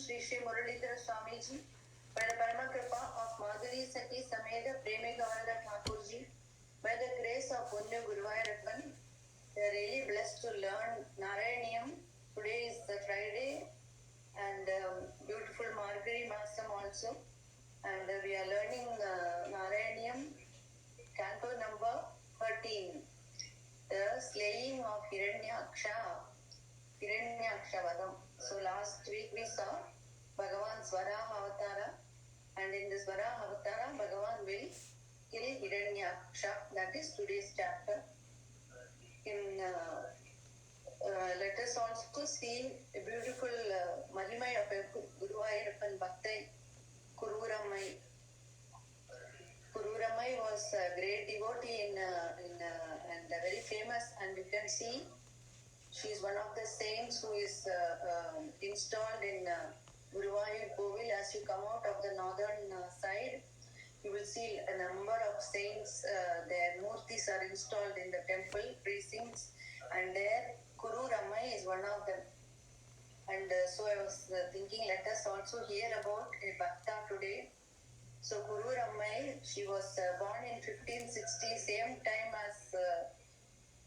Sri Sri Muralidhara Swamiji, by the Parama Kripa of Madhuri Sati Sameda Premi Gavanada Thakurji, by the grace of Punya Guruvayurappan, we are really blessed to learn Narayaniyam. Today is the Friday and beautiful Margari Masam also. And we are learning Narayaniyam, canto number 13, the slaying of Hiranyaksha Vadam. So last week we saw Bhagavan's Varaha Avatara, and in this Varaha Avatara, Bhagavan will kill Hiranyaksha. That is today's chapter. Let us also see a beautiful Malimai of a Guruvayurappan Bhaktai, Kururammai. Kururammai was a great devotee and very famous, and you can see she is one of the saints who is installed in Guruvayur Kovil. As you come out of the northern side, you will see a number of saints. Their murtis are installed in the temple precincts, and there Kururammai is one of them. And so I was thinking, let us also hear about a Bhakta today. So Kururammai, she was born in 1560, same time as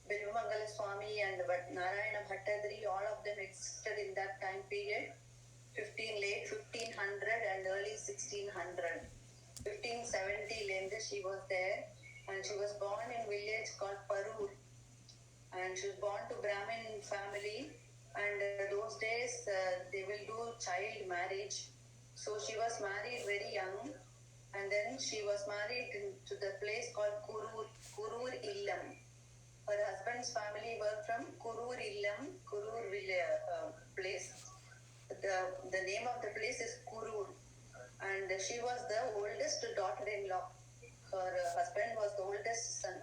Bilvamangala Swami and Narayana Bhattadri. All of them existed in that time period, late 1500 and early 1600. 1570 she was there, and she was born in a village called Parur, and she was born to Brahmin family, and those days they will do child marriage. So she was married very young, and then she was married to the place called Kurur Illam. Her husband's family were from Kurur Illam, Kurur place. The name of the place is Kurur, and she was the oldest daughter-in-law. Her husband was the oldest son,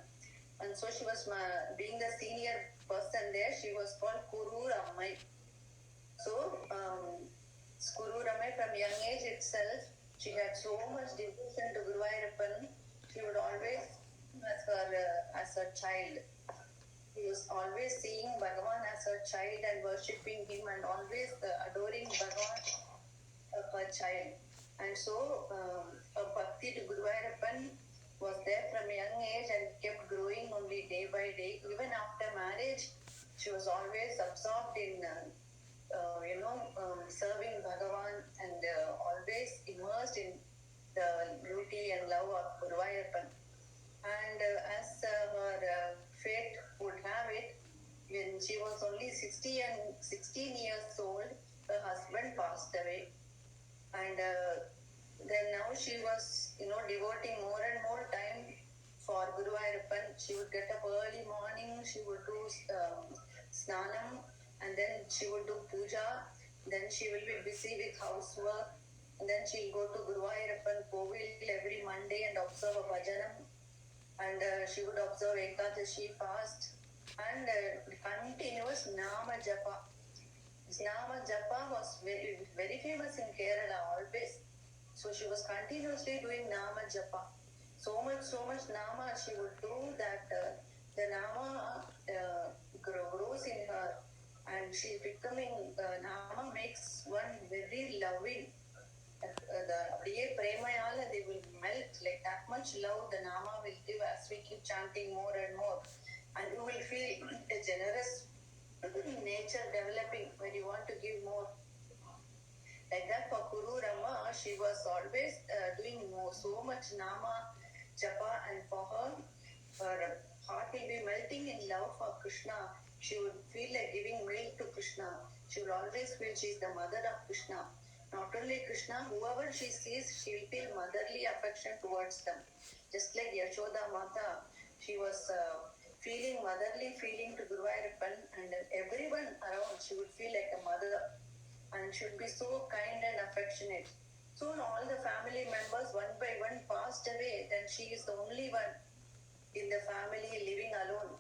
and so she was being the senior person there. She was called Kururammai. So Kururammai, from young age itself, she had so much devotion to Guruvayurappan. She would always as her child. She was always seeing Bhagavan as her child and worshipping him, and always adoring Bhagavan as her child. And so her bhakti to Guruvayurappan was there from a young age and kept growing only day by day. Even after marriage, she was always absorbed in serving Bhagavan, and always immersed in the beauty and love of Guruvayurappan. And as her fate would have it, when she was only 16 years old, her husband passed away. And then now she was, devoting more and more time for Guruvayurappan. She would get up early morning, she would do snanam, and then she would do puja. Then she will be busy with housework, and then she'll go to Guruvayurappan Kovil every Monday and observe a bhajanam, and she would observe Ekadashi fast, and continuous Nama Japa. Nama Japa was very, very famous in Kerala always. So she was continuously doing Nama Japa. So much Nama she would do that the Nama grows in her, and she's becoming, Nama makes one very loving. The Premayala, they will melt, like that much love the Nama will give as we keep chanting more and more. And you will feel a generous nature developing when you want to give more. Like that for Kururammai, she was always doing so much Nama Japa, and for her heart will be melting in love for Krishna. She would feel like giving milk to Krishna. She will always feel she is the mother of Krishna. Not only Krishna, whoever she sees, she will feel motherly affection towards them. Just like Yashoda Mata, she was feeling motherly feeling to Guruvayurappan, and everyone around, she would feel like a mother, and should be so kind and affectionate. Soon all the family members one by one passed away. Then she is the only one in the family living alone.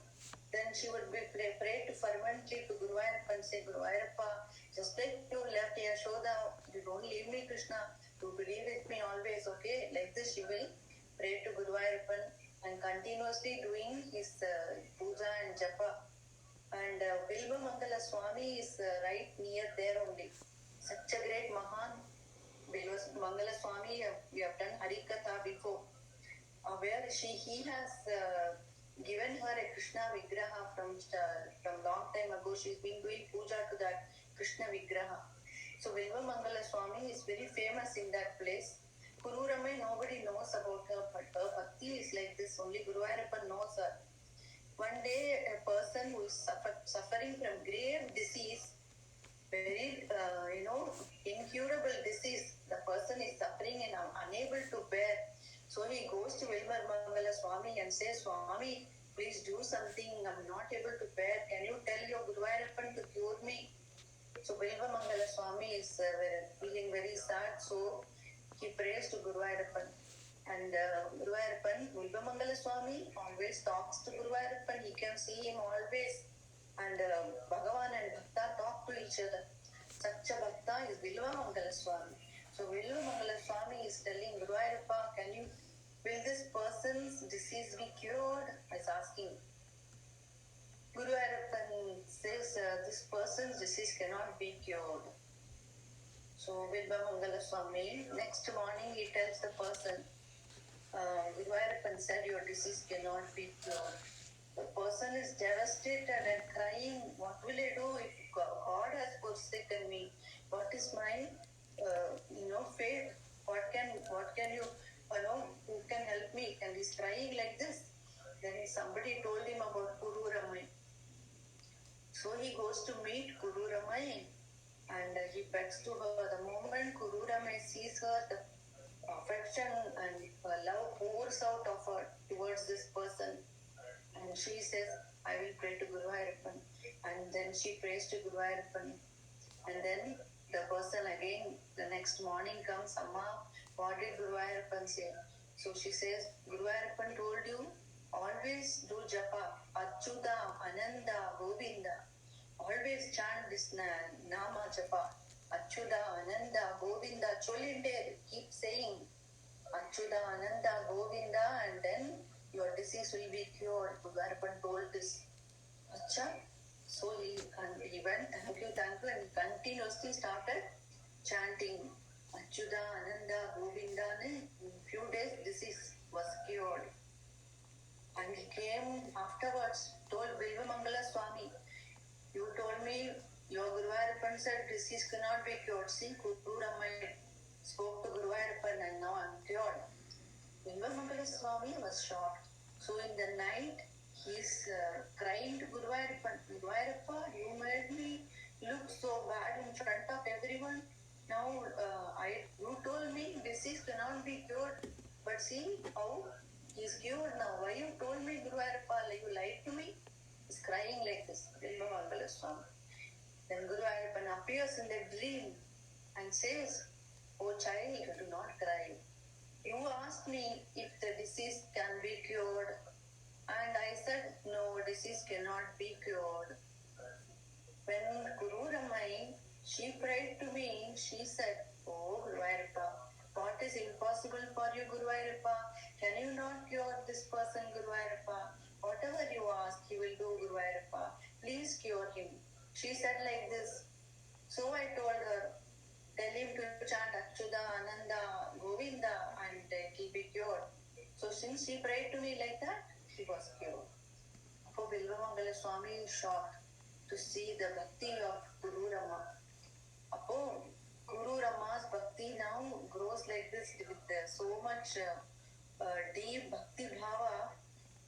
Then she would be pray to fervently to Guruvayurappa and say, Guruvayurappa, just like you left Yashoda, you don't leave me, Krishna. You believe with me always, okay? Like this she will pray to Guruvayurappan and continuously doing his puja and japa. And Bilvamangala Swami is right near there only. such a great Mahan. Mangala Swami, we have done Harikatha before, where he has given her a Krishna Vigraha from long time ago. She's been doing puja to that Krishna Vigraha. So Vilva Mangala Swami is very famous in that place. Kururamai, nobody knows about her, but her bhakti is like this. Only Guru Ayappan knows her. One day, a person who is suffering from grave disease, very incurable disease, the person is suffering and unable to bear. So he goes to Vilva Mangala Swami and says, Swami, please do something. I'm not able to bear. Can you tell your Guru Ayappan to cure me? So Vilva Mangala Swami is feeling very sad. So he prays to Guru Ayappan. And Guru Ayappan, Vilva Mangala Swami always talks to Guru Ayappan. He can see him always. And Bhagavan and Bhakta talk to each other. Such a Bhakta is Vilva Mangala Swami. So Vilva Mangala Swami is telling Guru Ayappa, will this person's disease be cured? Is asking. Guru Ayappan says this person's disease cannot be cured. So Vilva Mangala Swami, next morning he tells the person, Guru Ayappan said your disease cannot be cured. The person is devastated and crying, what will I do if God has forsaken me? What is my fate? What can you who can help me? And he's crying like this. Then somebody told him about Guru Ramai. So he goes to meet Guru Ramai and he begs to her. The moment Guru Ramai sees her, the affection and love pours out of her towards this person. And she says, I will pray to Guru Ayappan. And then she prays to Guru Ayappan. And then the person again, the next morning comes, Amma, what did Guru Ayappan say? So she says, Guru Ayappan told you, always do japa, Achyuta, Ananda, Govinda. Always chant this Nama japa, Achyuta, Ananda, Govinda. Cholinde, keep saying, Achyuta, Ananda, Govinda, and then your disease will be cured. Guru Ayappan told this. Acha. So he went, thank you, and he continuously started chanting Achyuta, Ananda, Govinda. In few days, disease was cured. And he came afterwards, told Vilva Mangala Swami, you told me your Guru Ayappan said disease cannot be cured. See, Guru Ramai spoke to Guru Ayappan and now I'm cured. Vilva Mangala Swami was shocked. So in the night, he's crying to Guru Ayappan, Guru Ayappa, you made me look so bad in front of everyone. Now you told me disease cannot be cured, but see how he's cured now. Why you told me, Guru Ayappa, you lied to me? He's crying like this, Vilva Mangala Swami. Then Guru Ayappan appears in the dream and says, oh child, do not cry. You asked me if the disease can be cured, and I said, no, disease cannot be cured. When Guru Ramai, she prayed to me, she said, oh, Guru Ayappa, what is impossible for you, Guru Ayappa? Can you not cure this person, Guru Ayappa? Whatever you ask, he will do, Guru Ayappa. Please cure him. She said like this. So I told her, tell him to chant Achyuta, Ananda, Govinda, and he will be cured. So since she prayed to me like that, he was cured. For Vilva Mangala Swami is shocked to see the bhakti of Guru Rama. Apo, Guru Rama's bhakti now grows like this with so much deep bhakti bhava,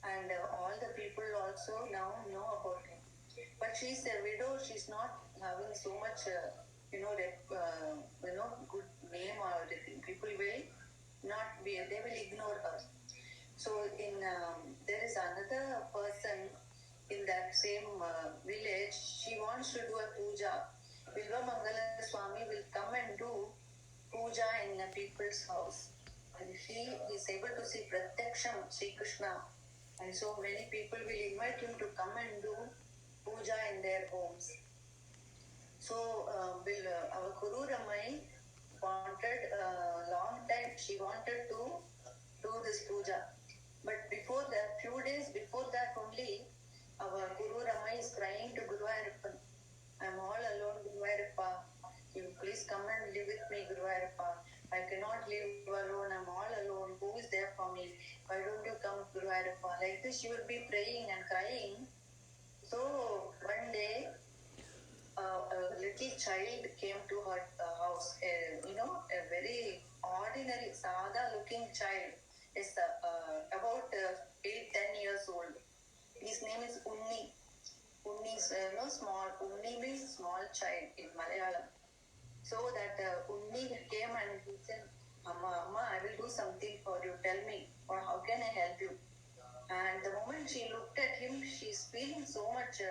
and all the people also now know about him. But she's a widow, she's not having so much, good name or everything. People will not be, they will ignore her. So there is another person in that same village. She wants to do a puja. Vilva Mangala Swami will come and do puja in a people's house. And he is able to see Pratyaksham Sri Krishna. And so many people will invite him to come and do puja in their homes. So our Guru Ramai wanted long time, she wanted to do this puja. But before that, few days before that only, our Guru Ramai is crying to Guru Ayappan, I'm all alone, Guru Ayappa. You please small, Unni means small child in Malayalam. So that Unni came and he said, Amma, I will do something for you. Tell me, or how can I help you? And the moment she looked at him, she's feeling so much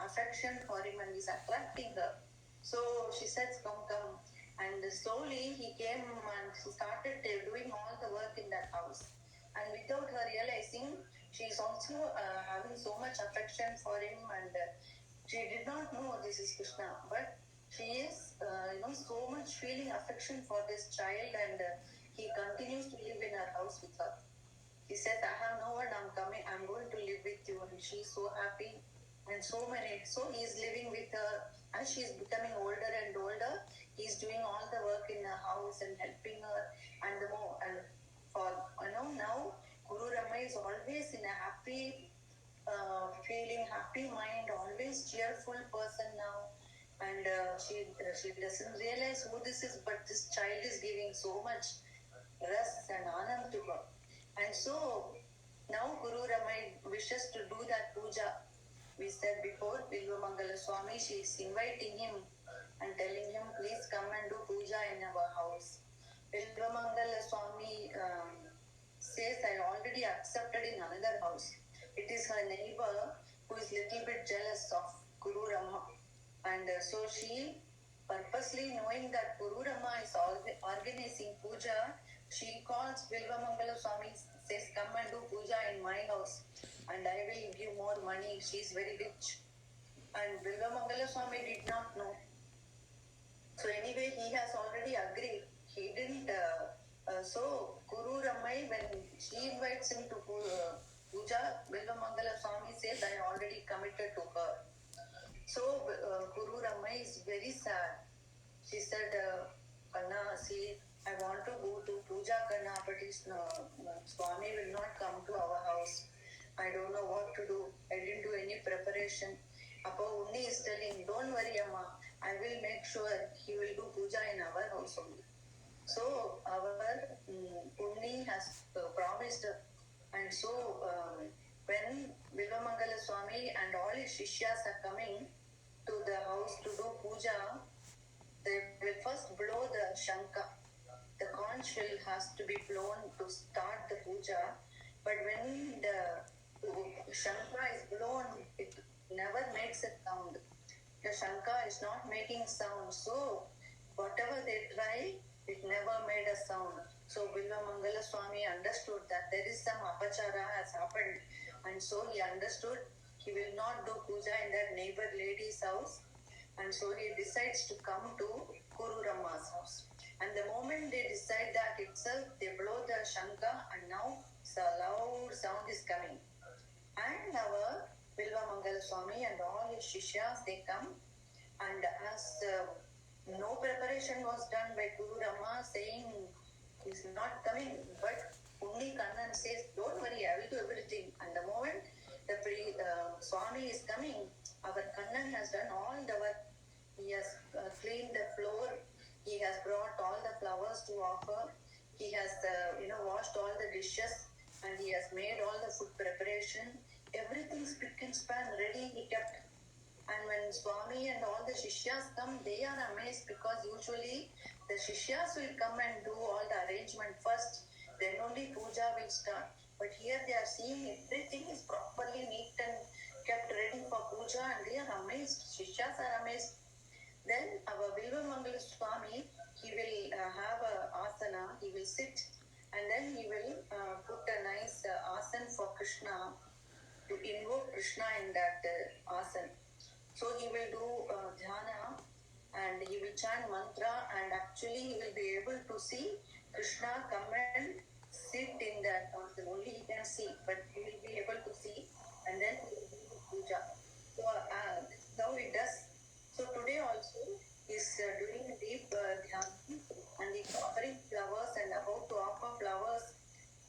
affection for him and he's attracting her. So she says, come. And slowly he came and she started doing all the work in that house. And without her realizing, she's also having so much affection for him, and she did not know this is Krishna. But she is, so much feeling affection for this child, and he continues to live in her house with her. He says, I have no one, I'm coming, I'm going to live with you. And she's so happy. And so he's living with her. As she's becoming older and older, he's doing all the work in her house and helping her. And for now, Guru Rama is always in a happy feeling, happy mind, always cheerful person now. And she doesn't realize who this is, but this child is giving so much rest and anand to her. And so now Guru Ramai wishes to do that puja. We said before, Bilvamangala Swami, she is inviting him and telling him, please come and do puja in our house. Bilvamangala Swami says, I already accepted in another house. It is her neighbor who is little bit jealous of Guru Rama. And so she, purposely knowing that Guru Rama is organizing puja, she calls Bilvamangala Swami, says, come and do puja in my house and I will give more money. She is very rich. And Bilvamangala Swami did not know. So anyway, he has already agreed. He didn't. So Guru Ramai, when she invites him to puja, Bilvamangala Swami says, I already committed to her. So Guru Ramai is very sad. She said, Kanna, see, I want to go to puja, Kanna, but Swami will not come to our house. I don't know what to do. I didn't do any preparation. Appa Unni is telling, don't worry, Amma. I will make sure he will do puja in our house only. So our Unni has promised her. And so when Bilvamangala Swami and all his Shishyas are coming to the house to do puja, they will first blow the Shankha. The conch has to be blown to start the puja. But when the Shankha is blown, it never makes a sound. The Shankha is not making sound. So whatever they try, it never made a sound. So Bilvamangala Swami understood that there is some apachara has happened. And so he understood he will not do puja in that neighbor lady's house. And so he decides to come to Guru Rama's house. And the moment they decide that itself, they blow the Shankha, and now a loud sound is coming. And our Bilvamangala Swami and all his Shishyas, they come. And as no preparation was done by Guru Rama, saying he's not coming, but Unni Kannan says, don't worry, I will do everything. And the moment the Swami is coming, our Kannan has done all the work. He has cleaned the floor. He has brought all the flowers to offer. He has, washed all the dishes, and he has made all the food preparation. Everything spick and span ready he kept. And when Swami and all the Shishyas come, they are amazed because usually the Shishyas will come and do all the arrangement first. Then only puja will start. But here they are seeing everything is properly neat and kept ready for puja, and they are amazed. Shishyas are amazed. Then our Bilvamangala Swami, he will have a asana, he will sit, and then he will put a nice asana for Krishna, to invoke Krishna in that asana. So he will do dhyana, and he will chant mantra, and actually he will be able to see Krishna come and sit in that asana. Only he can see, but he will be able to see, and then he will do puja. So now he does. So today also is doing deep dhyan, and he's offering flowers and about to offer flowers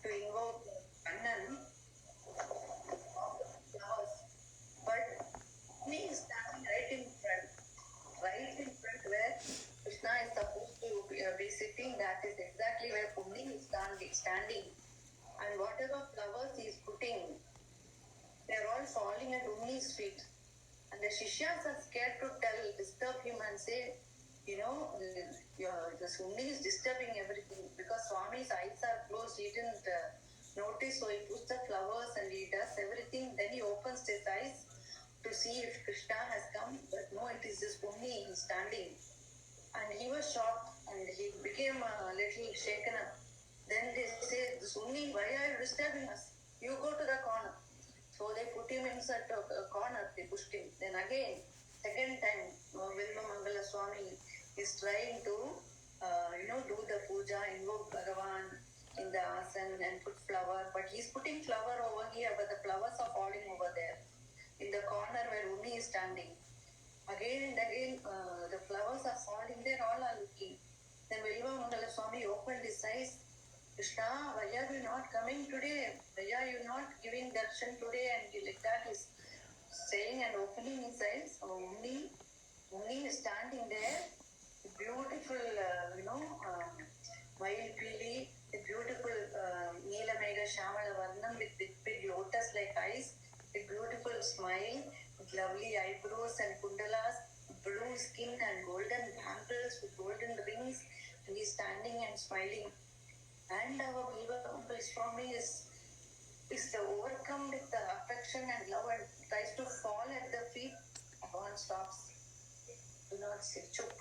to invoke Kannan. Flowers, but he is standing right in front where Krishna is supposed to be sitting. That is exactly where Puni is standing, and whatever flowers he is putting, they are all falling at Uni's feet. And the Shishyas are scared to disturb him and say, the Sunni is disturbing everything because Swami's eyes are closed. He didn't notice, so he puts the flowers and he does everything. Then he opens his eyes to see if Krishna has come, but no, it is just Sunni standing. And he was shocked and he became a little shaken up. Then they say, Sunni, why are you disturbing us? You go to the corner. So they put him inside a corner, they pushed him. Then again, second time, Vilma Mangala Swami is trying to, do the puja, invoke Bhagavan in the asan and put flower. But he's putting flower over here, but the flowers are falling over there. In the corner where Uni is standing. Again and again, the flowers are falling there, all are looking. Then Vilma Mangala Swami opened his eyes. Krishna, why are you not coming today? Why are you not giving darshan today? And he like that is saying and opening his eyes. Only is standing there. Beautiful, Mailpili, a beautiful Neela Mega Shamala Varnam with big lotus-like eyes, a beautiful smile, with lovely eyebrows and kundalas, blue skin and golden bangles with golden rings, and he's standing and smiling. And our Uncle Swami is overcome with the affection and love and tries to fall at the feet. Bhagavan stops. Do not say chup.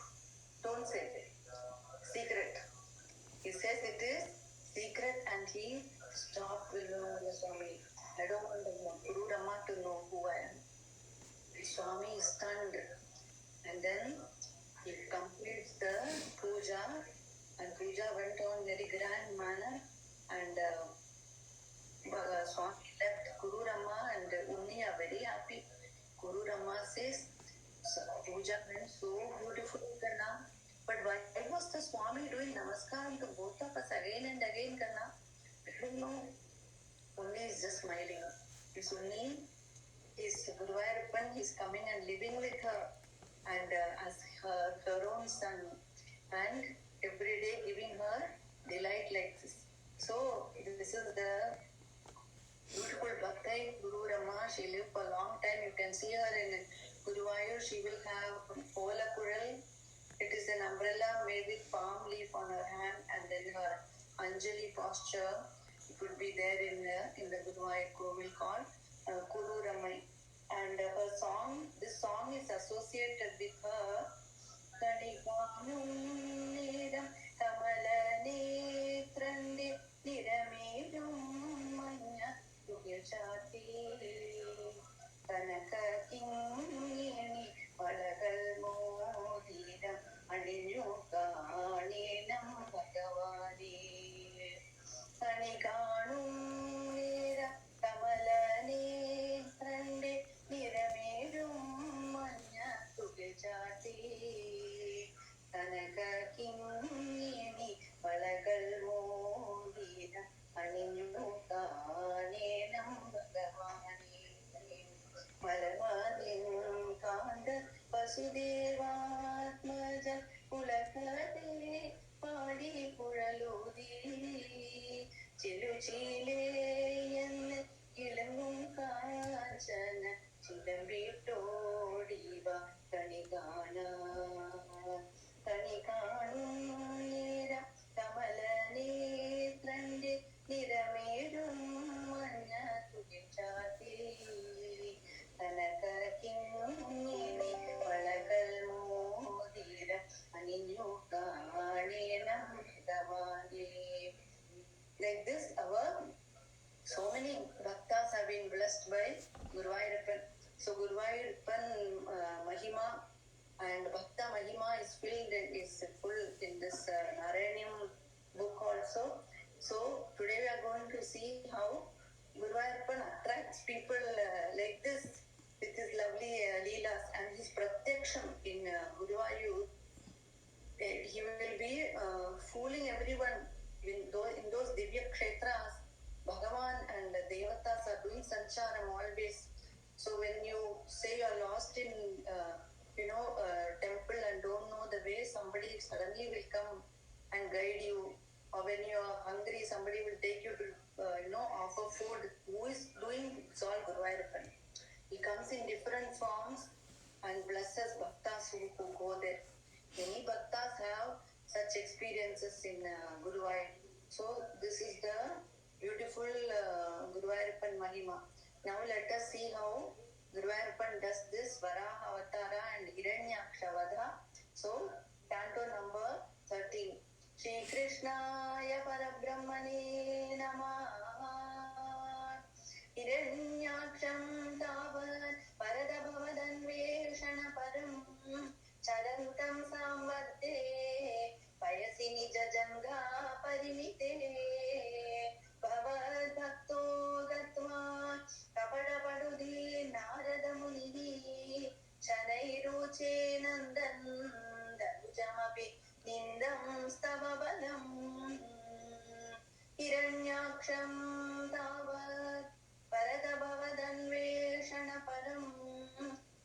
Don't say it. Secret. He says it is secret and he stopped Vilma Swami. I don't want Guru Rama to know who I am. Swami is stunned. And then he completes the puja. And puja went on very grand manner, and Swami left. Guru Rama and Unni are very happy. Guru Rama says, puja went so beautiful, Karna. But why was the Swami doing namaskaram to both of us again and again, Karna? I don't know. Unni is just smiling. His Unni is Guru Ayappan. He's coming and living with her, and as her own son. And every day giving her delight like this. So this is the beautiful Bhaktai Guru Rama. She lived for a long time. You can see her in Guruvayur. She will have Ola Kural. It is an umbrella made with palm leaf on her hand, and then her Anjali posture. It would be there in the Guruvayur Kovil called Kuru Ramai. And her song, this song is associated with her കണികാണുന്നേരം കമലനേത്രന്റെ നിരമേഴും മഞ്ഞ തുകചാത്തി കനകകിങ്ങിണി വളകൾ മോതിരം അണിഞ്ഞു കാണേണം ഭഗവാനേ കണി കാണുന്നേരം കമലനേത്രന്റെ നിരമേഴും മഞ്ഞ തുകചാത്തി കനകകിങ്ങിണി വളകൾ മോതിരം അണിഞ്ഞു കാണേണം ഭഗവാനേ മലവാദിൻ കാന്ത വസുദേവാത്മജ ഉലകത്തെ പാടി കുഴലൂതി ചിലുചീലേ എന്ന് ഇളങ്ങും കാഞ്ചന ചിലമ്പിട്ടോടിവ കണി കാണും നേരം കമലനേത്രന്റെ നിറമേഴും മഞ്ഞ തുകചാത്തി കനകകിങ്ങിണി വളകൾ മോതിരം അണിഞ്ഞു കാണേണം ഭഗവാനേ. Like this, so many bhaktas have been blessed by Guruvayurappan. So Guruvayurappan Mahima and Bhakta Mahima is full in this Narayaniam book also. So today we are going to see how Guruvayurappan attracts people like this with his lovely leelas and his pratyaksham in Guruvayur. He will be fooling everyone in those Divya Kshetras. Bhagavan and the Devatas are doing sancharam always. So when you say you are lost in temple and don't know the way, somebody suddenly will come and guide you. Or when you are hungry, somebody will take you to offer food. Who is doing? It's all Guruvayurappan. He comes in different forms and blesses bhaktas who go there. Many bhaktas have such experiences in Guruvayur. So this is the beautiful Guruvayurappan Mahima. Now let us see how Guruvayurappan does this Varaha Avatara and Hiranyaksha Vadha. So canto number 13. Shri Krishnaya Parabrahmane Namaha. Hiranyaksham tavat paradabhavadanveshana param charantam samvarte payasi nijajanga parimite bhavadbhakto gatva kapadapadudi naradamuni shanairuche nandan danujamapi nindam stava balam Hiranyaksham tavat paradabhavadanveshana param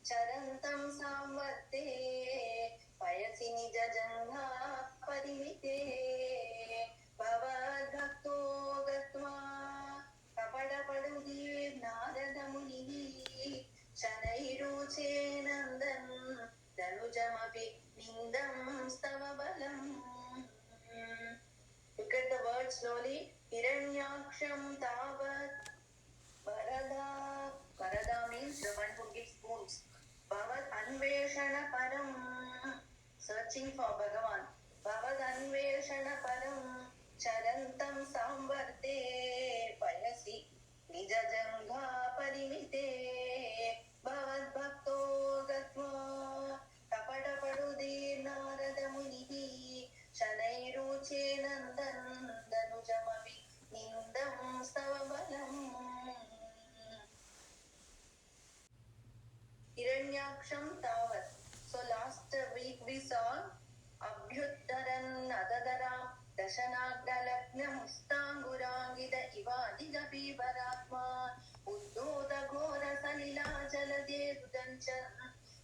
charantam samvarte payasi nijajanga parimite bhavadbhakto gatva kapadapadudi naradamuni shanairuche nandan danujamapi nindam stava balam. Look at the word slowly. Hiranyaksham tavat Varada means the one who gives spoons. Bhavad Anveshana Param, searching for Bhagavan. Bhavad Anveshana Param, Charantam Samvarte, Payasi, Nijajanga Parimite, Bhavad Bhakto Gatva, Kapada Padudi Narada Munihi, Shanairuche Nandan, Danujamavi, Nindam Stavabalam. Hiranyaksham tavat. So last week we saw Abhyuttaran Adadaram Dashanagdalagna Mustangurangida Ivadigapi Baratma Uddoda Gora Salila Jalade Dudanchan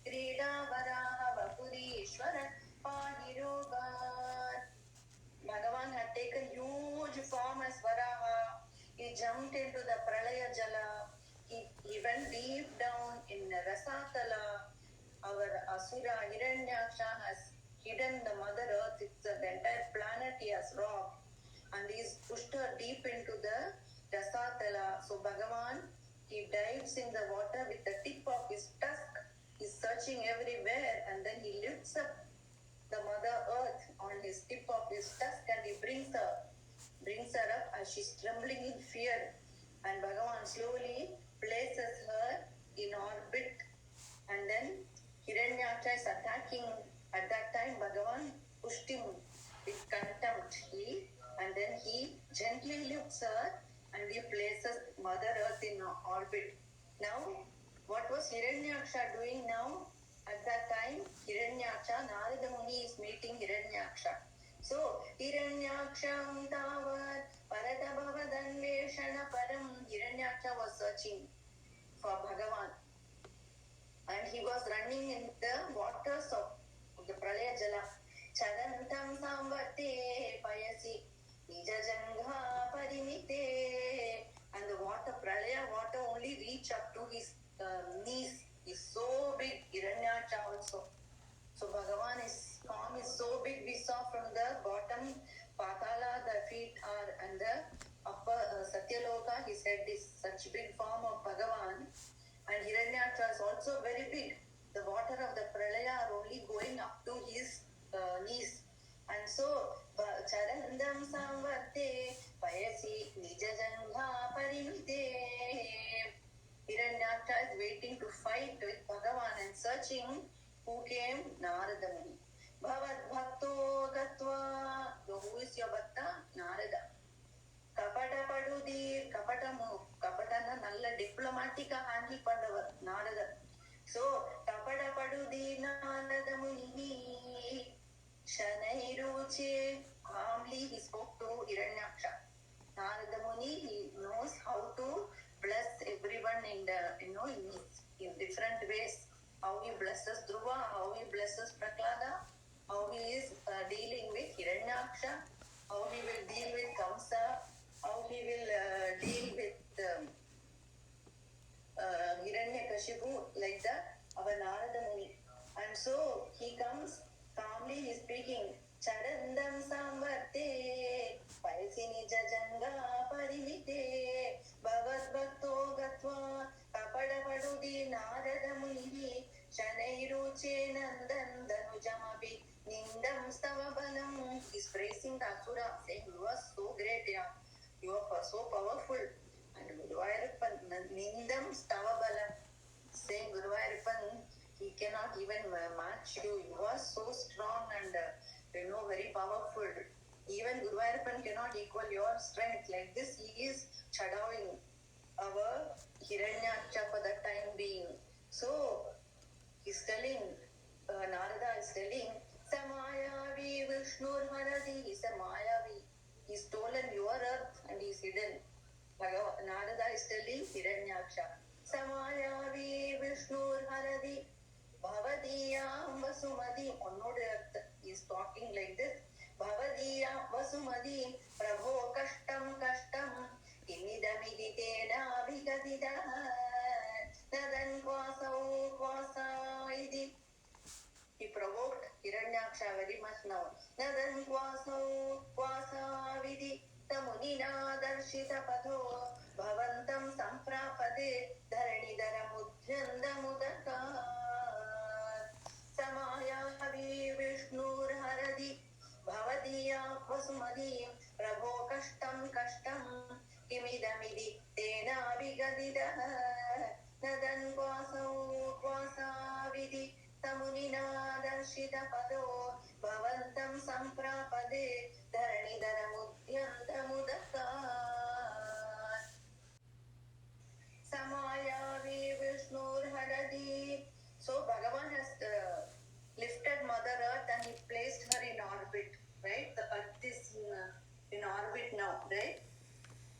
Krida Varaha Vapurishwara Pahirogat. Bhagavan had taken huge form as Varaha. He jumped into the Pralaya Jala. He went deep down in Rasatala. Our Asura Hiranyaksha has hidden the Mother Earth. It's the entire planet he has robbed. And he's pushed her deep into the Rasatala. So Bhagavan, he dives in the water with the tip of his tusk. He's searching everywhere and then he lifts up the Mother Earth on his tip of his tusk and he brings her up as she's trembling in fear. And Bhagavan slowly places her in orbit. And then Hiranyaksha is attacking. At that time, Bhagavan pushed him with contempt. And then he gently lifts her and he places Mother Earth in orbit. Now, what was Hiranyaksha doing now? At that time, Hiranyaksha, Narada Muni is meeting Hiranyaksha. So, Hiranyaksham tavat paradabhavadanveshana param. Hiranyaksha was searching for Bhagavan. And he was running in the waters of the Pralaya Jala. Charantam samvate payasi nijajanga parimite. And the water, Pralaya water only reached up to his knees. Is so big, Hiranyaksha also. So Bhagavan's form is so big, we saw from the bottom Patala, the feet are, and the upper Satyaloka, his head is such big form of Bhagavan. And Hiranyaksha is also very big. The water of the Pralaya are only going up to his knees. And so, Charandam Samvate Payasi Nijajanga Parimite. Hiranyaksha is waiting to fight with Bhagavan and searching. Who came? Narada Muni. Bhavad Bhakto Gatva. Who is your Bhakta? Narada. Kapata Padudir. Kapatana Nalla diplomatica handle Pandavar. Narada. So, Kapata Padudir Narada Muni. Shanairuche. Calmly he spoke to Hiranyaksha. Narada Muni, he knows how to bless everyone in different ways. How he blesses Dhruva, how he blesses Prahlada, how he is dealing with Hiranyaksha, how he will deal with Kamsa, how he will deal with Hiranyakashipu, like that. Our Narada Muni. And so he comes calmly, he's speaking. Charandam samvarte, paisini jajanga parimite, bhavat bhakto gatva, kapada padudi narada munihi, shanairuche nandan danujamapi, nindam stavabalam. He's praising the Asura, saying, you are so great, yeah. You are so powerful. And Guruvayurappan, nindam stavabalam, saying Guruvayurappan, he cannot even match you. You are so strong and very powerful. Even Guruvayurappan cannot equal your strength. Like this, he is chadawing our Hiranyaksha for the time being. So he's telling, Narada is telling, Samayavi Vishnur Haradi, he's a Mayavi. He's stolen your earth and he's hidden. Narada is telling Hiranyaksha, Samayavi Vishnur Haradi, Bhavadiyam Vasumadi, Onnodu earth. He's talking like this. Bhavadiyam Vasumadi, Prabho Kashtam Kashtam, Imidamidi Teda Vigadida. Nadan Kwasau Kwasa Idi. He provoked Hiranyaksha very much now. Nadan Kwasau Kwasa Vidi Tamunina Darshita Padho Bhavantam Samprapade Dharanidara Mudhyanda Mudaka Samaya Havi Vishnur Haradi Bhavadiya Vasumadi Prabho Kashtam Kashtam Kimidamidi Tena Vigadida Nadan Kwasau Kwasa Vidi Tamunina Darshita Pado Bhavantam Samprapade Dharanidara Mudhyanta Mudaka Samayavi Vishnur Haradi. So Bhagavan has lifted Mother Earth and he placed her in orbit, right? The Earth is in orbit now, right?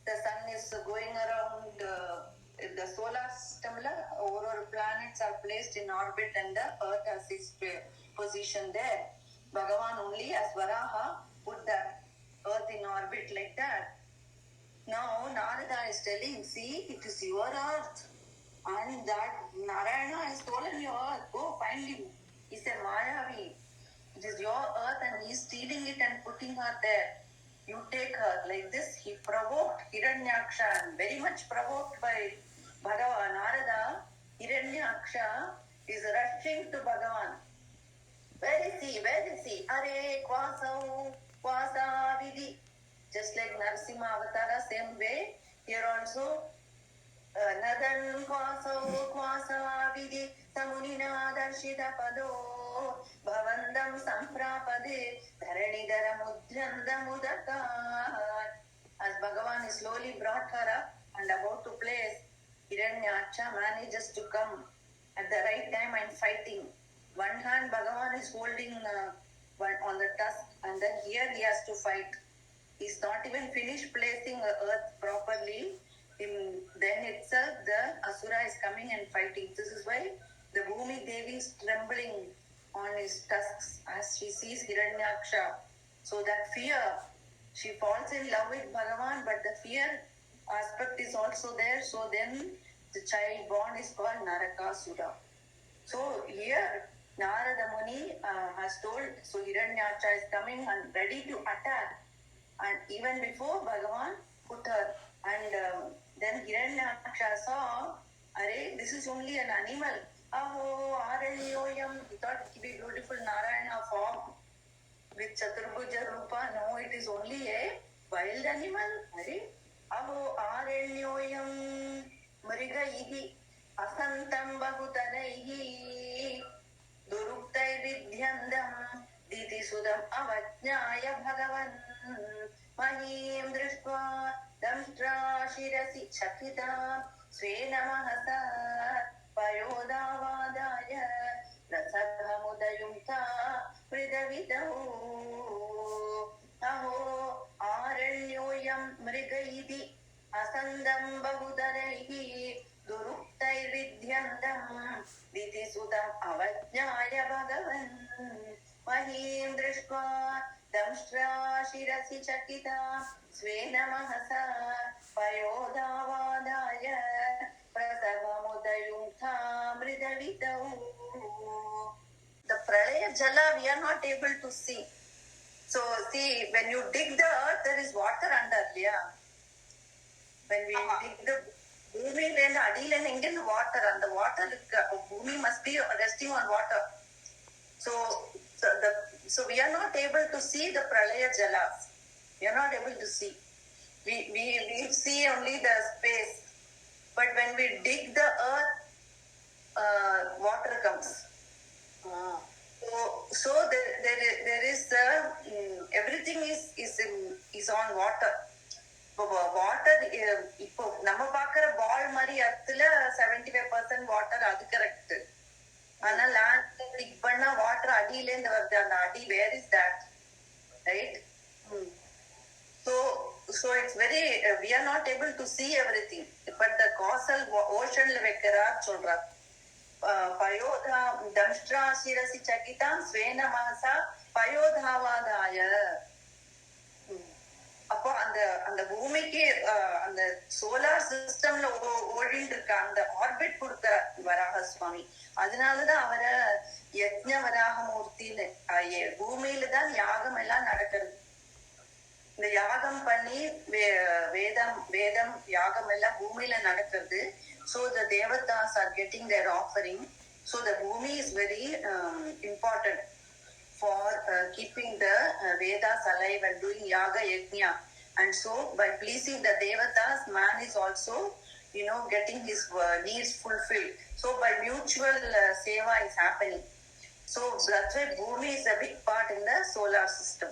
The sun is going around the solar system, over planets are placed in orbit and the earth has its position there. Bhagavan only as Varaha put the earth in orbit like that. Now Narada is telling, see, it is your earth and that Narayana has stolen your earth. Go find him. He said, Mayavi, it is your earth and he is stealing it and putting her there. You take her. Like this, he provoked Hiranyaksha and very much provoked by Bhagavan. Narada, Hiranyaksha is rushing to Bhagavan. Where is he? Where is he? Are Kwasau, Kwasa Vidi. Just like Narasimha Avatara, same way. Here also, Nadan Kwasau, Kwasa Vidi, Samunina Darshita Pado, Bhavandam Samprapade, Dharanidara Mudhyanda Mudaka. As Bhagavan is slowly brought her up and about to place, Hiranyaksha manages to come at the right time and fighting. One hand Bhagavan is holding one on the tusk and then here he has to fight. He's not even finished placing the earth properly. Then itself the Asura is coming and fighting. This is why the Bhumi Devi is trembling on his tusks as she sees Hiranyaksha. So that fear, she falls in love with Bhagavan, but the fear aspect is also there. So then the child born is called Narakasura. So here Narada Muni has told, so Hiranyaksha is coming and ready to attack. And even before Bhagavan put her, and then Hiranyaksha saw, Arey, this is only an animal. Aho, Arelyoyam. He thought it would be beautiful Narayana form with Chaturbhuja Rupa. No, it is only a wild animal. Arey, Aho, Arelyoyam Mriga Ihi Asantam Bahutanaihi Duruktai Vidhyandam Diti Sudam Avajnaya Bhagavan Mahim Drishva Damshra Shirasi Chakita Svena Mahasa Payodavadaya Rasabhamudayumta Pridavidahu Aho Arelyoyam Mrigaidi Asandam Bahudaraihi Duruktai Vidhyandam Diti Sudam Avajnaya Bhagavan Mahim Drishva Damshra Shirasi Chakita Svena Mahasa Payodavadaya Prasavamudayumta Mridavitahu. The Pralaya Jala we are not able to see. So see, when you dig the earth, there is water under, yeah. When we dig the பூமியிலேருந்து அடியிலேருந்து எங்கிருந்து water, and the water பூமி must be resting on water. So we are not able to see the Pralaya Jalas. We are not able to see. We see only the space. But when we dig the earth, water comes. So there is everything is on water. Water இப்போ நம்ம பாக்குற பால் மாதிரி அத்துல 75% water, அது correct. ஆனா land tick பண்ணா water அடியில இருந்து வருது. அந்த அடி where is that, right? So it's very we are not able to see everything. But the causal oceanல வைக்கிறார் சொல்றார். பயோதா தம்ஷ்ட்ரா சிரசி சகிதாம் ஸ்வேன மாசா பயோதாவாதாய. அப்போ அந்த பூமிக்கு அந்த சோலார் சிஸ்டம்ல ஓடிட்டு இருக்க அந்த ஆர்பிட் கொடுக்கிற வராக சுவாமி. அதனாலதான் அவரை யஜ்ஞ வராக மூர்த்தின்னு, பூமியில தான் யாகம் எல்லாம் நடக்கிறது. இந்த யாகம் பண்ணி வேதம் யாகம் எல்லாம் பூமியில நடக்கிறது. So the devatas are getting their offering. So the bhumi is very important for keeping the Vedas alive and doing yaga yajna. And so by pleasing the devatas, man is also, getting his needs fulfilled. So by mutual seva is happening. So that's why bhumi is a big part in the solar system.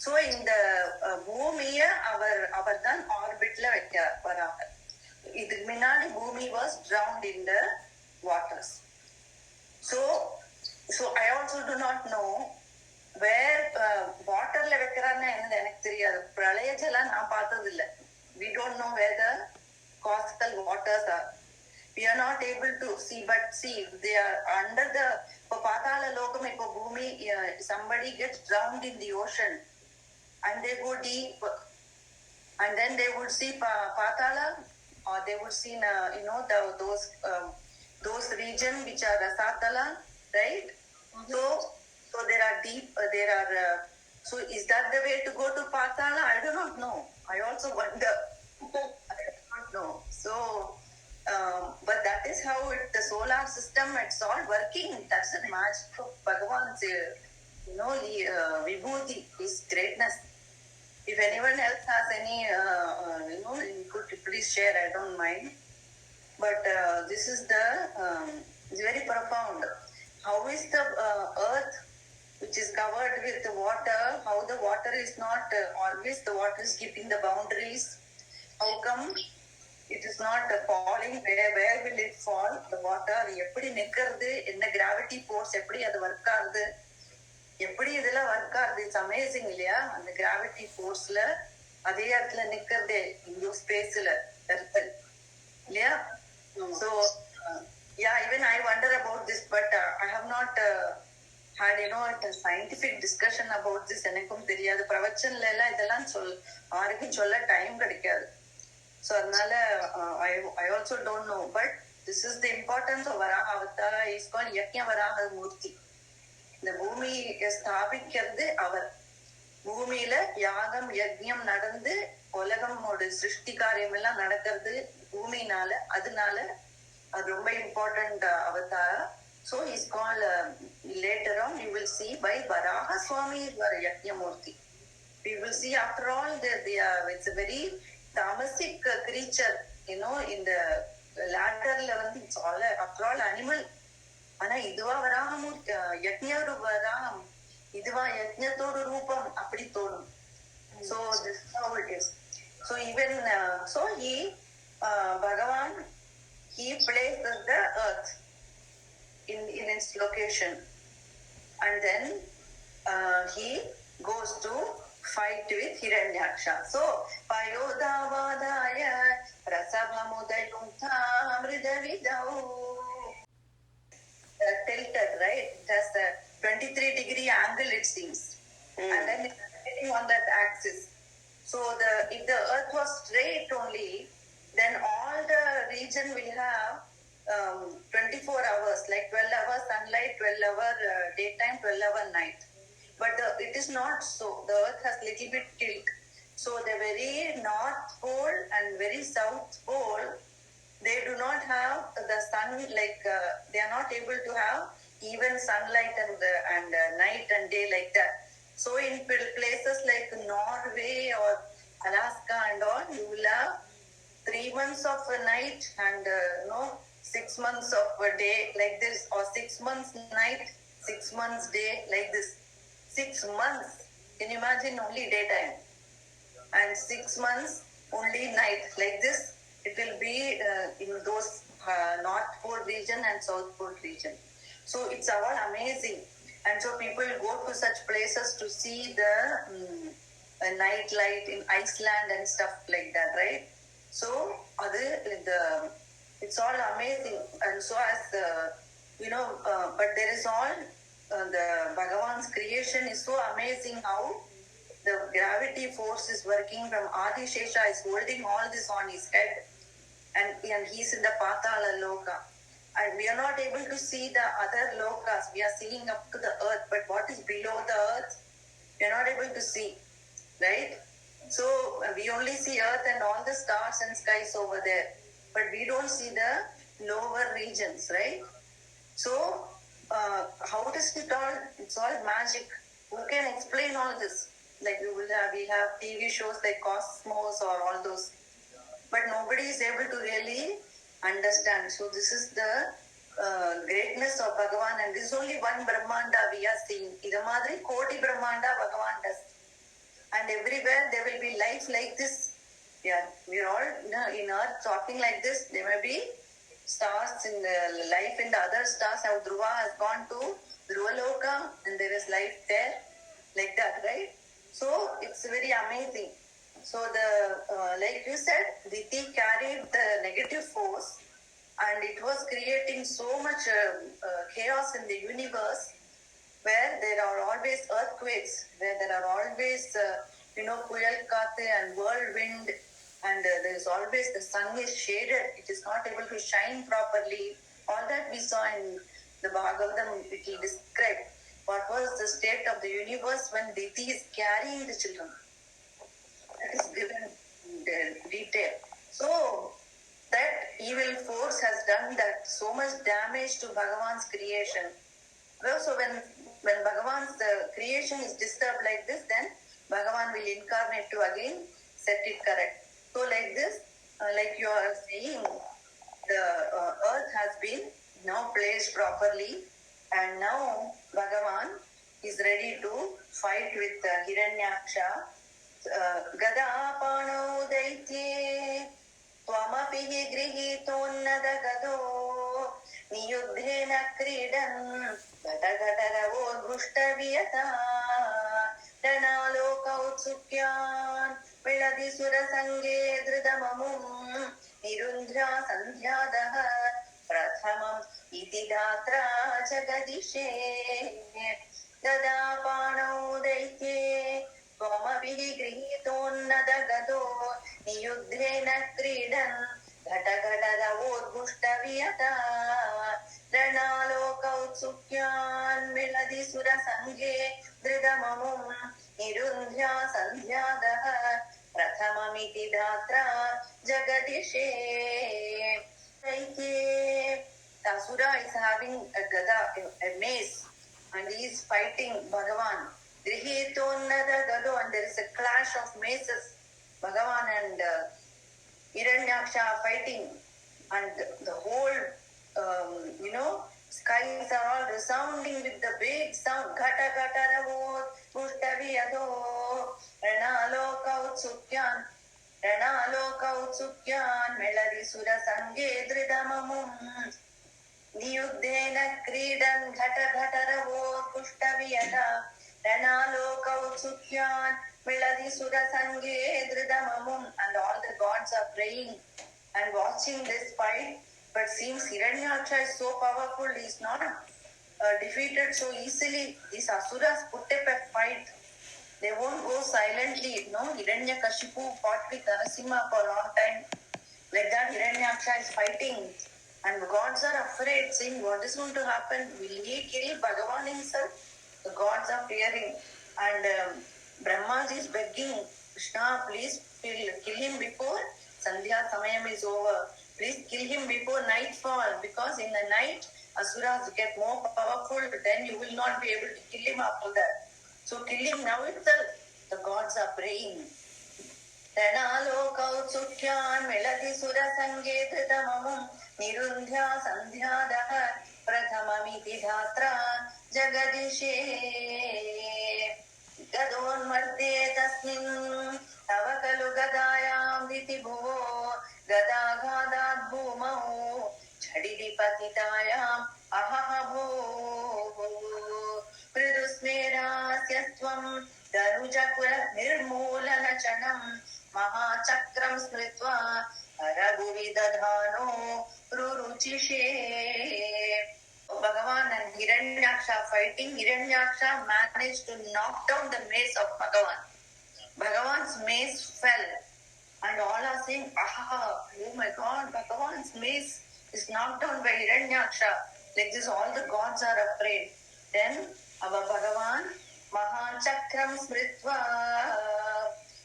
So in the பூமியை அவர் தான் ஆர்பிட்ல வைக்க வராங்க. இதுக்கு முன்னாடி பூமி was drowned in the waters. So I also do not know where வாட்டர்ல வைக்கிறான்னு எனக்கு தெரியாது. பிரளய ஜலம் நான் பார்த்தது இல்லை. We don't know where the causal waters are. We are not able to see, but see, they are under the இப்போ பாதாள லோகம். இப்போ பூமி, somebody gets drowned in the ocean and they go deep, and then they would see Patala, or they would see those region which are Rasatala, right? So there are deep, so is that the way to go to Patala? I do not know. I also wonder. I do not know. So but that is how the solar system, it's all working. That's the magic of Bhagavan's vibhuti, his greatness. If anyone else has any, you could please share. I don't mind. But this is it's very profound. How is the earth, which is covered with the water, how the water is not always the water is keeping the boundaries? How come it is not falling? Where will it fall? The water எப்படி நிக்கிறது? என்ன gravity force எப்படி அது work ஆகுது? எப்படி இதெல்லாம் work ஆகுது? It's amazing இல்லையா? அந்த கிராவிட்டி ஃபோர்ஸ்ல அதே இடத்துல நிக்கிறதே இந்த ஸ்பேஸ்ல எர்த் இல்லையா? So yeah, even I wonder about this, but I have not had a scientific discussion about this. எனக்கும் தெரியாது. பிரவச்சன்ல எல்லாம் இதெல்லாம் யாருக்கும் சொல்ல டைம் கிடைக்காது. So அதனால I also don't know, but this is the importance of Varaha Avatara. Is called Yajna Varaha Murti. இந்த பூமியை ஸ்தாபிக்கிறது அவர். பூமியில யாகம் யஜ்ஞம் நடந்து உலகமோட சிருஷ்டி காரியம் எல்லாம் நடக்கிறது பூமினால. அதனால அது ரொம்ப important அவதாரா. So he's called later on you will see by Varaha Swami Yajnamurti. We will see after all it's a very tamasic creature, in the ladderல வந்து it's all after all animal. ஆனா இதுவா வராமூர்த்தி, யஜ்ஞோட வராம், இதுவா யஜ்ஞத்தோட ரூபம் அப்படி தோணும். So this is how it is. So even he Bhagavan, he places the earth in its location, and then he goes to fight with Hiranyaksha. So Payodhavadaya Rasabhamudayunta Amridavidau. Tilted, right? It has the 23-degree angle, it seems. And then it's sitting on that axis. So if the earth was straight only, then all the region will have 24 hours, like 12 hours sunlight, 12 12 hour daytime, 12 hour night. But it is not so. The earth has little bit tilt. So the very north pole and very south pole, they do not have the sun, like they are not able to have even sunlight and night and day like that. So in places like Norway or Alaska and all, you will have 3 months of a night and 6 months of a day like this, or 6 months night, 6 months day like this. 6 months. Can you imagine only daytime? And 6 months only night like this. It will be in those North Pole region and South Pole region. So it's all amazing. And so people go to such places to see the night light in Iceland and stuff like that, right? So it's all amazing. And so as but there is all the Bhagavan's creation is so amazing how the gravity force is working from Adi Shesha is holding all this on his head, and he's in the Patala Loka. And we are not able to see the other lokas. We are seeing up to the earth, but what is below the earth, we are not able to see, right? So we only see earth and all the stars and skies over there, but we don't see the lower regions, right? So how does it all? It's all magic. Who can explain all this? Like we have TV shows like Cosmos or all those, but nobody is able to really understand. So this is the greatness of Bhagavan, and this is only one Brahmanda we are seeing. Ida madri Koti Brahmanda Bhagavan does, and everywhere there will be life like this. Yeah, we are all in Earth talking like this. There may be stars in the life in the other stars. How Dhruva has gone to Dhruvaloka, and there is life there, like that, right? So it's very amazing. So the like you said, Diti carried the negative force, and it was creating so much chaos in the universe, where there are always earthquakes, where there are always Puyal Kate and whirlwind, and there is always the sun is shaded; it is not able to shine properly. All that we saw in the Bhagavatam, it will describe what was the state of the universe when Diti is carrying the children. That is given in detail. So that evil force has done that so much damage to Bhagavan's creation. Well, so when Bhagavan's creation is disturbed like this, then Bhagavan will incarnate to again set it correct. So like this, like you are saying, the earth has been now placed properly, and now Bhagavan is ready to fight with Hiranyaksha. Gadapanau daitye त्वमपि हि गृहीतोन्नतगतो नियुद्धेन क्रीडन् घटघटरवोद्घुष्टवियता रणलोकौत्सुक्यान् विलदि सुरसङ्गे धृतममुम् निरुन्ध्रा सन्ध्यादः प्रथमम् इति धात्रा जगदिशे गदापाणौ दैत्ये त्वमपि गृहीतोन्नतगतो नियुद्धेन क्रीडन् घटघटरवोद्घुष्टवियता रणलोकौत्सुक्यान् मिलति सुरसङ्गे धृतममुम् निरुन्ध्या सन्ध्यादः प्रथममिति धात्रा जगदिशे. Asura is having a gada, a mace, and he is fighting Bhagavan. Grihitonnada gado, and there is a clash of maces. Bhagavan and Hiranyaksha are fighting, and the whole, skies are all resounding with the big sound. Ghata ghata ravo, pustaviyado, Ranaloka utsukyan, meladi sura sange dridamamum. नियुद्धेन क्रीडन् घटघटरवो पुष्टवियता रणलोकौत्सुक्यान् मिलति सुरसङ्गे धृतममुम्. And all the gods are praying and watching this fight, but seems Hiranyaksha is so powerful, he is not defeated so easily. These asuras put up a fight. They won't go silently. Hiranyakashipu fought with Narasimha for a long time. Like that, Hiranyaksha is fighting. And gods are afraid, saying, what is going to happen? Will he kill Bhagavan himself? The gods are fearing. And Brahma is begging, Krishna, please kill him before Sandhya Samayam is over. Please kill him before nightfall, because in the night, Asuras get more powerful, then you will not be able to kill him after that. So kill him now itself. The gods are praying. रणलोकौत्सुक्यान् मिलति सुरसङ्गे धृतममुं निरुन्ध्या सन्ध्यादः प्रथममिति धात्रा जगदिशे गदोन्मर्दे तस्मिन् तव खलु गदायां दितिभुवो गदाघातात् भूमौ झटिति पतितायाम् अहह भोः मृदुस्मेरास्य त्वं धनुजकुल निर्मूलनचनम् महाचक्रं स्मृत्वा रघुवि दधानो रुरुचिषे. Bhagavan and Hiranyaksha fighting. Hiranyaksha managed to knock down the mace of Bhagavan. Bhagavan's mace fell, and all are saying, "Aha! Oh my God! Bhagavan's mace is knocked down by Hiranyaksha." Like this, all the gods are afraid. Then our Bhagavan Mahachakram Smritva.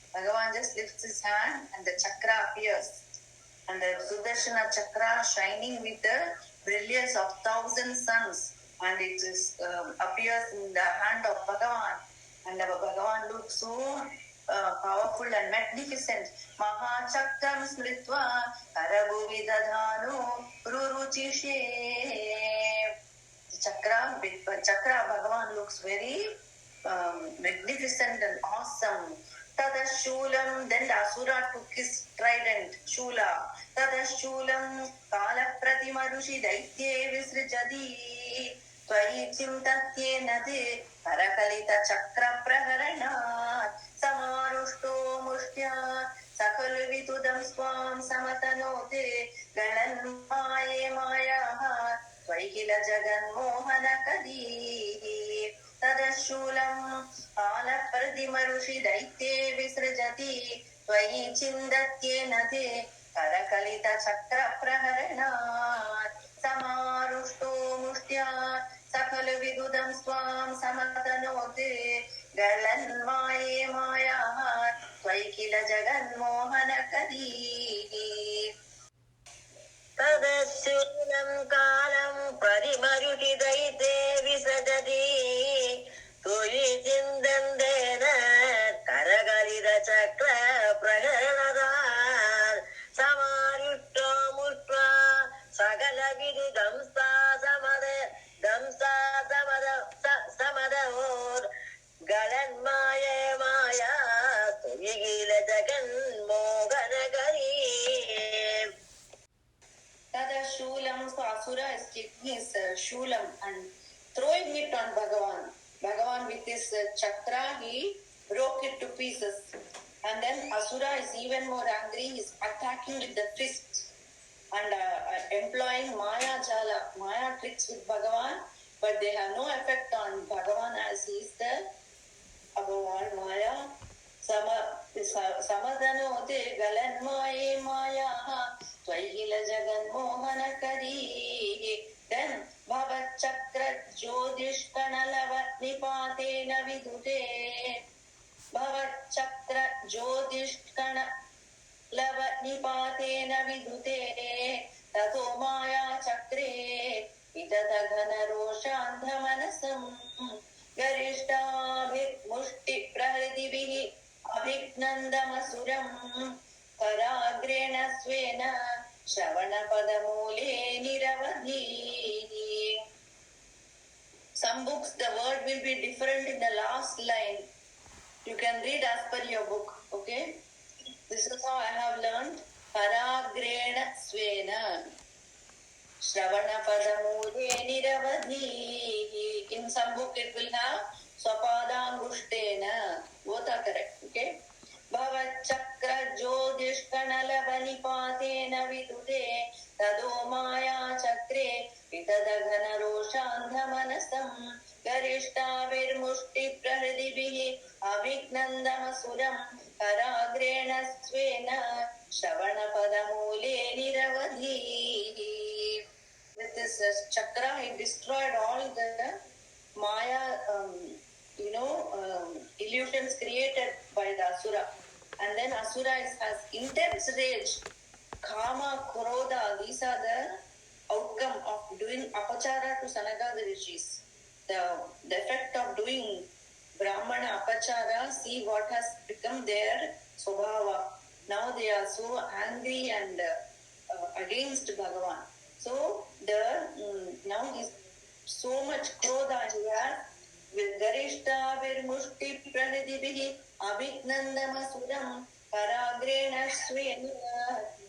Bhagavan just lifts his hand and the chakra appears. And the Sudarshana chakra shining with the brilliance of 1,000 suns. And it is, appears in the hand of Bhagavan. And our Bhagavan looks so powerful and magnificent. Mahachakram Smritva Karabu Vidadhano Ruruchishe. Chakra Bhagavan looks very magnificent and awesome. Tadashulam, then the Asura took his trident, Shula. Tadashulam, Kala Pratimarushi Daitye Visrijadi, Twayi Chimtatye Nade, Parakalita Chakra Praharana, Samarushto Mushtya, Sakalvitudam Swam Samatanote, Galan Maye Maya, Twaikila Jagan Mohana Kadi. तदशूलं कालप्रतिमरुषि दैत्ये विसृजति त्वयि चिन्दत्येन ते करकलितचक्रप्रहरणात् समारुष्टो मुष्ट्या सकलविदुदं स्वां समतनोते गलन्माये मायाः त्वयि किल जगन्मोहनकरी. तदशूलं कालं परिमरुषि दैत्ये विसृजति त्वयि चिन्दन्तेन करकलितचक्र प्रहरणदात् समारुष्टो मुष्ट्वा सकलविदुदंसा समदवोर् गलन्माये माया त्वयि किल जगन्मोहनकरी. Tada Shulam, so Asura is taking his Shulam and throwing it on Bhagavan. Bhagavan with his chakra, he broke it to pieces. And then Asura is even more angry, he is attacking with the fist and employing Maya Jala, Maya tricks with Bhagavan, but they have no effect on Bhagavan as he is the above all Maya. Samadhanote Galanmaye Maya. Twaikila Jaganmohanakari. Then Bhavat Chakra Jodishkanalava Nipatena Vidute. Bhavat Chakra Jodishkanalava Nipatena Vidute. Tato Maya Chakre Itata Ghanaroshandhamanasam Garishtabhit Mushti Prahritibihi Abhignandamasuram Paragrena Svena Shravanapadamoole Niravadhi. Some books the word will be different in the last line. You can read as per your book, okay? This is how I have learned. Paragrena Svena Shravanapadamole Niravadhi. In some book it will have Swapadangushtena. Both are correct, okay? Bhavat Chakra Jodishkanalavanipatena Vidute Tado Maya Chakre Vitadaghanaroshandhamanasam Garishtaver Mushti Prahradibihi Abhignandamasuram Paragrena Svena Shravanapadamole Niravadhi. this chakra, he destroyed all the Maya, illusions created by the Asura. And then Asura has intense rage. Kama, Krodha, these are the outcome of doing apachara to Sanagada rishis. The effect of doing Brahmana apachara, see what has become their Swabhava. Now they are so angry and against Bhagavan. So now he's so much krodha he has. With Garishta Virmushti Pranidibhi Abhinandamasuram Paragrena Swena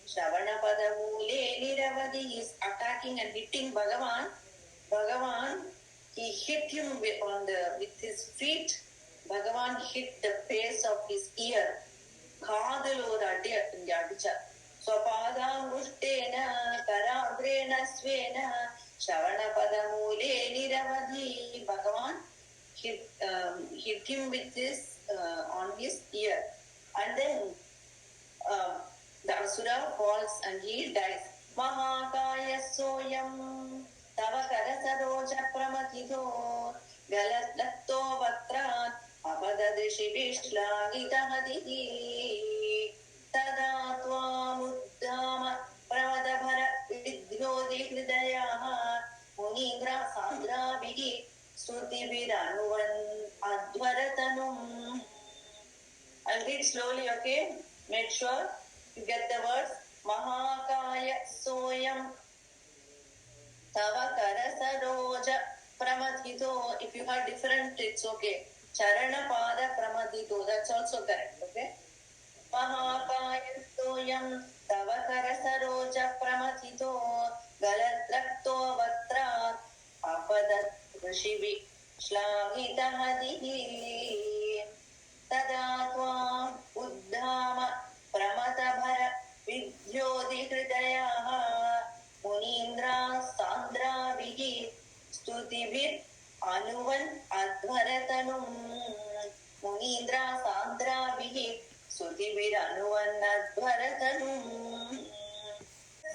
Shavanapada Mule Niravadi. He is attacking and hitting Bhagavan. Bhagavan, he hit him with his feet. Bhagavan hit the base of his ear. Kadal or Adicha. Swapadamustena Karagrena Swena Shavanapadamule Niravadi. Bhagavan hit him with this on his ear. And then the Asura falls and he dies. Mahakaya Soyam Tava Karasaroja Pramatito Galat Latto Vatrat Apadadrishi Vishlagita Hadihi Tada Twamuddama Pravadabhara Vidyodi Hridayaha Munindra Sandra Bigi Stuti Viranuvan Advaratanum. I'll read slowly, okay? Make sure you get the words. Mahakaya Soyam Tava Karasaroja Pramadhito. If you have different, it's okay. Charana Pada Pramadhito, that's also correct, okay? Mahakaya Soyam Tava Karasaroja Pramadhito Galatrakto Vatra Apadat Rishivi Shlagita Hadihi Tada Tvam Uddhama Pramatabhara Vidyodi Hridayaha Munindra Sandra Vihi Stutibhir Anuvan Advaratanum. Munindra Sandra Vihi Stutibhir Anuvan Advaratanum.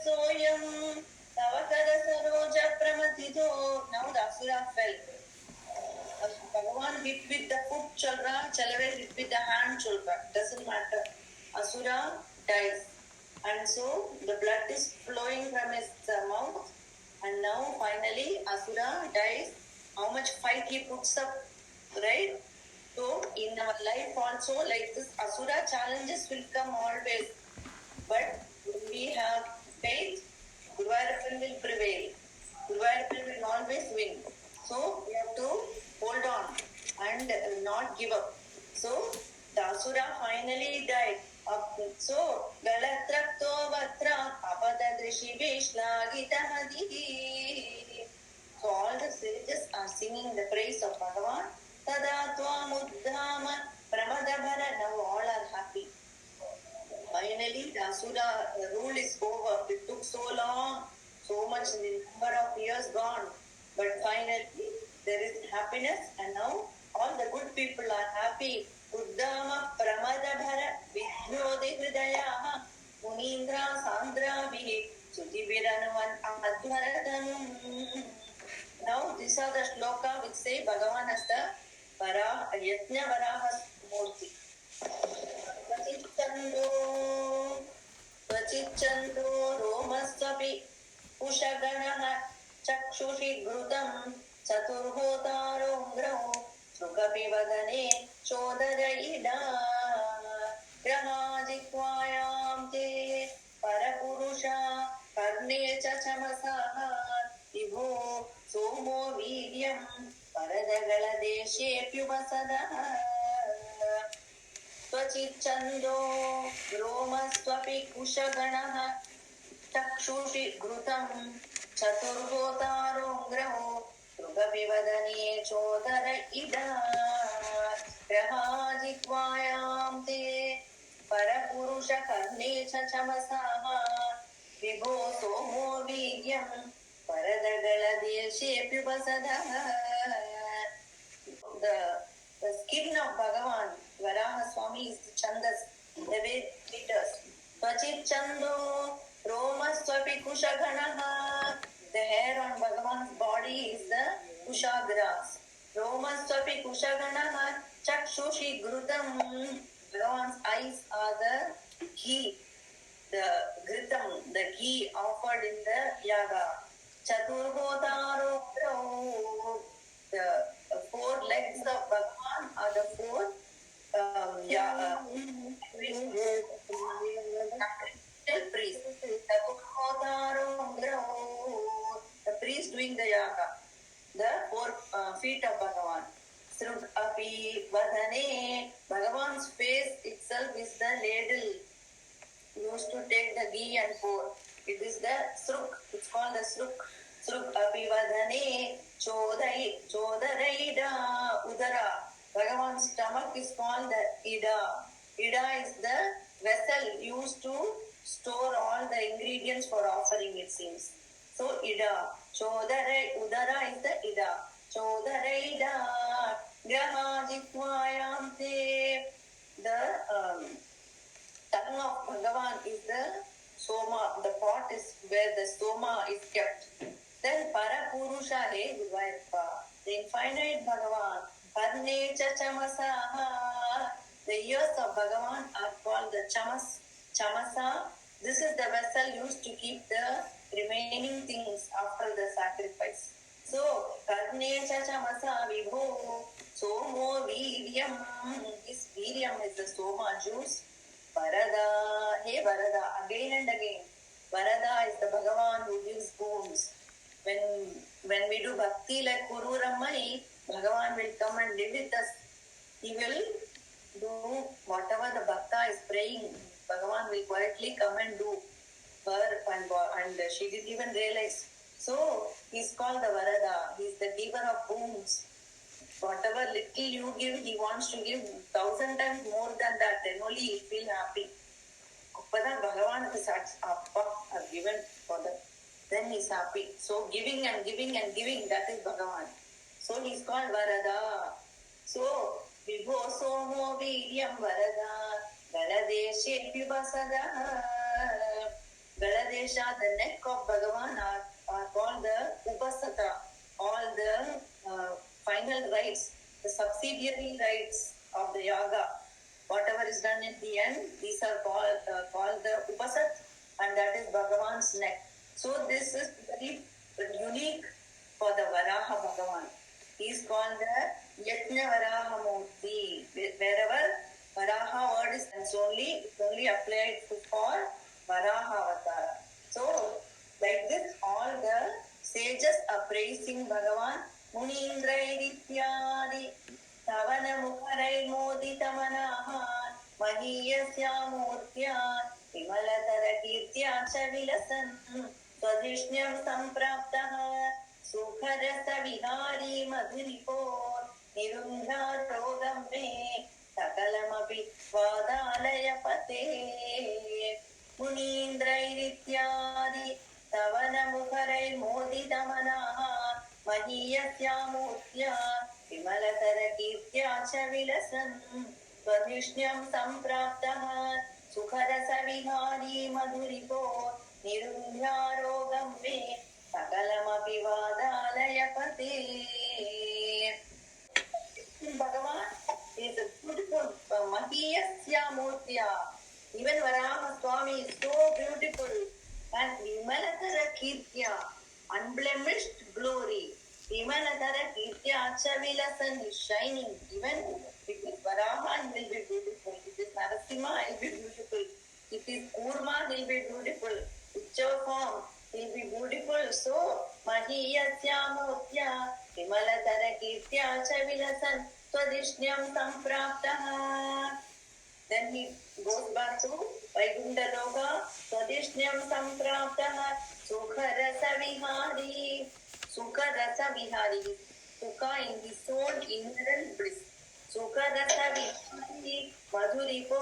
Soyam Tavakara Saroja Pramatito. Now the Asura fell. Bhagavan hit with the foot chalra, Chalave hit with the hand chalra. Doesn't matter. Asura dies. And so the blood is flowing from his mouth. And now finally Asura dies. How much fight he puts up, right? So in our life also, like this, Asura challenges will come always. But when we have faith, Guruvayurappan will prevail. Guruvayurappan will always win. So we have to hold on and not give up. So the Asura finally died. So Galatrakto Vatra Apadadrishi Vishlagita Hadihi. So all the sages are singing the praise of Bhagavan. Tada Twamuddhama Pramadabhara. Now all are happy. Finally, the Asura rule is over. It took so long, so much number of years gone. But finally, there is happiness, and now all the good people are happy. Uddama Pramadabhara Vidhyodi Hridayaha Munindra Sandra Vihi Sudhiviranuvan Advaratanum. Now, these are the shloka which say Bhagavan as the Yajna Varaha Murti. Tvachicchando Romasvapi Ushaganaha Chakshushi Grutam Saturhotarongrao Sukapi Vadane Chodaraida Grahajitvayam Te Parapurusha Karne Chachamasaha Vibho Somo Vidyam Paradagala Deshe Pyubasadaha Tvachicchando Romasvapi Ushaganaha Chakshushi Grutam Chaturhotarongrao Sugavivadane Chodara Ida Grahajitvayam Te Parapurusha Karne Chachamasaha Vibho Somo Vidyam Paradagala Deshe Pyubasadaha. The skin of Bhagavan, Varaha Swami, is the Chandas, the way it does. Tvachicchando Romasvapi Kushaganaha. The hair on कुशाग्रास रोमस्त्वपि कुशगणः चक्षुषि घृतं. Bhagavan's eyes are the ghee, the ghritam, the ghee offered in the yaga. Chaturhodaro, the four legs of Bhagavan are the four priest. The priest doing the yaga. The four feet of Bhagavan. Sruk api vadane. Bhagavan's face itself is the ladle used to take the ghee and pour. It is the sruk. It's called the sruk. Sruk api vadane. Chodaraida udara. Bhagavan's stomach is called the ida. Ida is the vessel used to store all the ingredients for offering, it seems. So ida. Udara is the ida. Chodaraida. Grahajitwayante. The tongue of Bhagavan is the soma. The pot is where the soma is kept. Then Parapurusha He Gurvayappa. The infinite Bhagavan. Parne cha chamasaha. The ears of Bhagavan are called the chamas. Chamasa. This is the vessel used to keep the remaining things after the sacrifice. So, Karne cha chamasa vibho. Somo viryam. This viryam is the soma juice. Varada. Hey Varada. Again and again. Varada is the Bhagavan who gives boons. When we do bhakti like Kuru Rammai, Bhagavan will come and live with us. He will do whatever the bhakta is praying. Bhagavan will quietly come and do her, and she didn't even realize. So he's called the Varada. He's the giver of boons. Whatever little you give, he wants to give 1,000 times more than that. Then only he feel happy. Bhagavan is given for that. Then he's happy. So giving and giving and giving, that is Bhagavan. So he's called Varada. So Vibho Somo Viryam Varada Galadeshe Pibasada. Galadesha, the neck of Bhagavan are called the Upasata. All the final rites, the subsidiary rites of the yaga. Whatever is done at the end, these are called the Upasat, and that is Bhagavan's neck. So this is very unique for the Varaha Bhagavan. He is called the Yajna Varaha Murti. Wherever Varaha word is, it's only applied for Varaha Avatara. So like this, all the sages are praising Bhagavan. Munindra Tavana Mukharai Modi Tamanaha Mahiyasya Murtya Vimalatara Kirtya Chavilasan Swadishnyam Sampraptaha Sukharasa Vihari Madhuripor Nirundha Rogam Me Sakalamapi Vadalaya Pate Munindra Tavana Mukharai Modi Tamanaha Mahiyasya Murtya Vimalatara Kirtya Chavilasan Swadishnyam Sampraptaha Sukharasa Vihari Madhuripo Nirundhya Rogam Me Sakalamapi Vadalaya Pate. Bhagavan is a beautiful Mahiyasya Murtya. Even Varaha Swami is so beautiful. And Vimalatara Kirtya, unblemished glory. Vimalatara Kirtya Chavilasan is shining. Even if it is Varaha, it will be beautiful. If it is Narasimha, it will be beautiful. If it is Kurma, it will be beautiful. Picture form will be beautiful. So, Mahiyasya Murtya, Vimalatara Kirtya Chavilasan, Swadishnyam Sampraptaha. Then he goes back to Vaikuntha Loka, Swadishnyam Sampraptaha, Sukharasa Vihari. Sukharasa Vihari. Sukha in his own inherent bliss. Sukharasa Vihari. Madhuripo.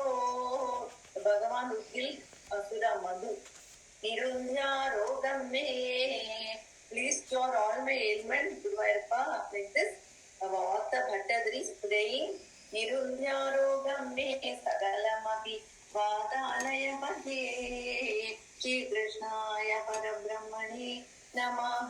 Bhagavan who killed Asura Madhu. Nirundhya Rogam Me. Please cure all my ailments, Gurvayappa. Like this, our author Bhattadri is praying. Nirundhya Rogam Me Sagalamapi Vadalaya Pate. Shri Krishnaya Parabrahmani Namah.